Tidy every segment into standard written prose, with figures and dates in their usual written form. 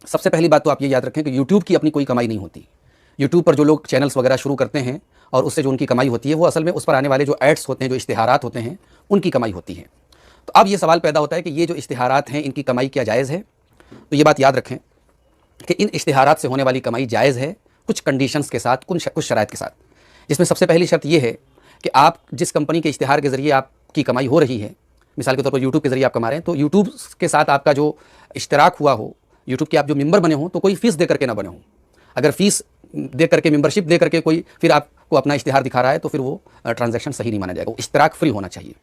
सबसे पहली बात तो आप ये याद रखें कि यूट्यूब की अपनी कोई कमाई नहीं होती। यूट्यूब पर जो लोग चैनल्स वगैरह शुरू करते हैं और उससे जो उनकी कमाई होती है वो असल में उस पर आने वाले जो एड्स होते हैं, जो इश्तिहारात होते हैं, उनकी कमाई होती है। तो अब ये सवाल पैदा होता है कि ये जो इश्तिहारात हैं इनकी कमाई क्या जायज़ है? तो ये बात याद रखें कि इन इश्तिहारात से होने वाली कमाई जायज़ है कुछ कंडीशंस के साथ, कुछ शराइत के साथ, जिसमें सबसे पहली शर्त ये है कि आप जिस कंपनी के इश्तिहार के ज़रिए आपकी कमाई हो रही है, मिसाल के तौर पर यूट्यूब के ज़रिए आप कमा रहे हैं, तो यूट्यूब के साथ आपका जो इश्तराक हुआ हो, यूट्यूब के आप जो मेंबर बने हों, तो कोई फ़ीस दे करके ना बने हों। अगर फ़ीस दे करके, मेंबरशिप दे करके कोई फिर आपको अपना इश्तिहार दिखा रहा है तो फिर वो ट्रांजैक्शन सही नहीं माना जाएगा, वो इश्तराक फ्री होना चाहिए।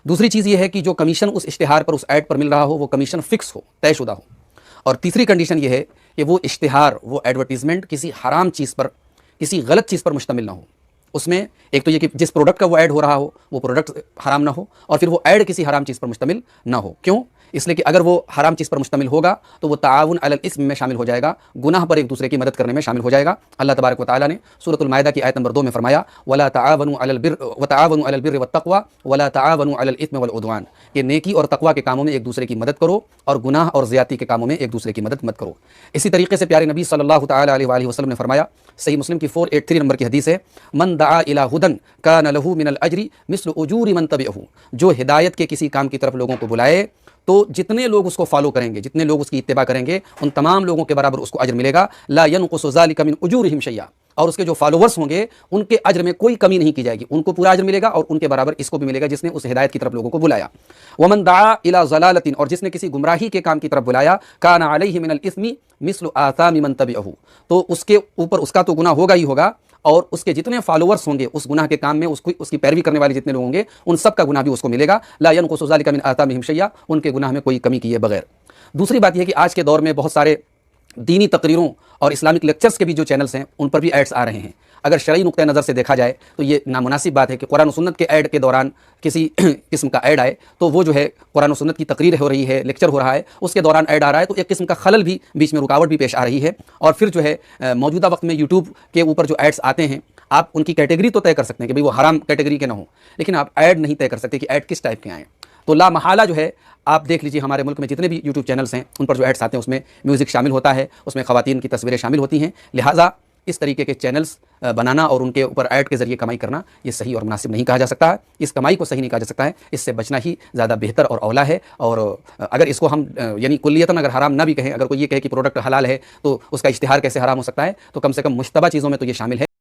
दूसरी चीज़ ये है कि जो कमीशन उस इश्तिहार पर, उस ऐड पर मिल रहा हो, वो कमीशन फ़िक्स हो, तयशुदा हो। और तीसरी कंडीशन ये है कि वो इश्तिहार, वो एडवर्टीज़मेंट किसी हराम चीज़ पर, किसी गलत चीज़ पर मुश्तमिल ना हो। उसमें एक तो ये कि जिस प्रोडक्ट का वो ऐड हो रहा हो वो प्रोडक्ट हराम ना हो, और फिर वो ऐड किसी हराम चीज़ पर मुश्तमिल ना हो। क्यों? इसलिए कि अगर वो हराम चीज़ पर मुश्तमिल होगा तो वो ताआवुन अलल इस्म में शामिल हो जाएगा, गुनाह पर एक दूसरे की मदद करने में शामिल हो जाएगा। अल्लाह तबारक व तआला ने सूरतुल माइदा की आयत नंबर 2 में फरमाया, वला ताआवनु अलल बिर्रि वत्तक़वा वला ताआवनु अलल इस्मि वल उद्वान, कि नेकी और तक़वा के कामों में एक दूसरे की मदद करो और गुनाह और ज़्यादती के कामों में एक दूसरे की मदद मत करो। इसी तरीके से प्यारे नबी सल्लल्लाहु तआला अलैहि वसल्लम ने फरमाया, सही मुस्लिम की 483 नंबर की हदीस है, मन दआ इला हुदन कान लहू मिनल अजरी मिस्ल उजूरी मन तबिअहू, जो हिदायत के किसी काम की तरफ लोगों को बुलाए तो जितने लोग उसको फॉलो करेंगे, जितने लोग उसकी इत्तिबा करेंगे, उन तमाम लोगों के बराबर उसको अजर मिलेगा। ला यनकुसु ज़ालिका मिन उजूरिहिम शैया, और उसके जो फॉलोवर्स होंगे उनके अजर में कोई कमी नहीं की जाएगी, उनको पूरा अजर मिलेगा और उनके बराबर इसको भी मिलेगा जिसने उस हिदायत की तरफ लोगों को बुलाया। वमन दआ इला ज़लालतिन, और जिसने किसी गुमराही के काम की तरफ बुलाया, काना अलैहि मिनल इस्मि मिस्लु आसामि मन तबिअहू, तो उसके ऊपर उसका तो गुनाह होगा ही होगा, और उसके जितने फॉलोवर्स होंगे उस गुनाह के काम में, उसकी पैरवी करने वाले जितने लोग होंगे उन सब का गुनाह भी उसको मिलेगा। ला यनकुसु ज़ालिका मिन आसामिहिम शैया, उनके गुनाह में कोई कमी किए बगैर। दूसरी बात यह है कि आज के दौर में बहुत सारे दीनी तकरीरों और इस्लामिक लेक्चर्स के भी जो चैनल्स हैं उन पर भी एड्स आ रहे हैं। अगर शरई नुक्ते नज़र से देखा जाए तो ये नामुनासिब बात है कि कुरान और सुन्नत के ऐड के दौरान किसी किस्म का ऐड आए, तो वो जो है कुरान और सुन्नत की तकरीर हो रही है, लेक्चर हो रहा है, उसके दौरान ऐड आ रहा है, तो एक किस्म का खलल भी, बीच में रुकावट भी पेश आ रही है। और फिर जो है मौजूदा वक्त में यूट्यूब के ऊपर जो एड्स आते हैं, आप उनकी कैटेगरी तो तय कर सकते हैं कि भाई वो हराम कैटेगरी के ना हो, लेकिन आप ऐड नहीं तय कर सकते कि ऐड किस टाइप के आएँ। तो ला महाला जो है, आप देख लीजिए हमारे मुल्क में जितने भी यूट्यूब चैनल्स हैं उन पर जो एड्स आते हैं उसमें म्यूज़िक शामिल होता है, उसमें ख़वातीन की तस्वीरें शामिल होती हैं। लिहाजा इस तरीके के चैनल्स बनाना और उनके ऊपर ऐड के ज़रिए कमाई करना ये सही और मुनासिब नहीं कहा जा सकता है। इस कमाई को सही नहीं कहा जा सकता है, इससे बचना ही ज़्यादा बेहतर और औला है। और अगर इसको हम यानी कुल्लियतन अगर हराम ना भी कहें, अगर कोई ये कहे कि प्रोडक्ट हलाल है तो उसका इश्तिहार कैसे हराम हो सकता है, तो कम से कम मुश्तबा चीज़ों में तो ये शामिल है।